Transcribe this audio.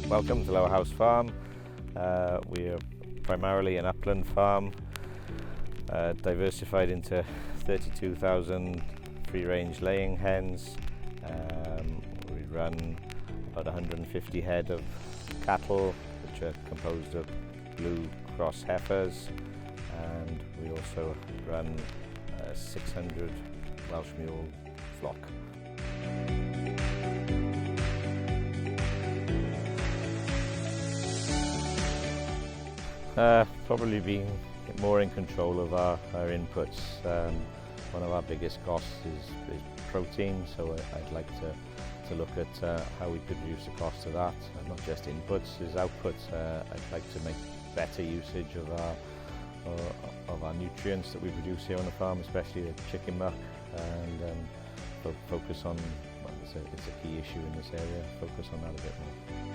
Welcome to Lower House Farm. We are primarily an upland farm, diversified into 32,000 free-range laying hens. We run about 150 head of cattle, which are composed of blue cross heifers, and we also run a 600 Welsh mule flock. Probably being more in control of our inputs. One of our biggest costs is protein, so I'd like to look at how we could reduce the cost of that. Not just inputs, is outputs. I'd like to make better usage of our nutrients that we produce here on the farm, especially the chicken muck, and focus on, well, it's a key issue in this area, focus on that a bit more.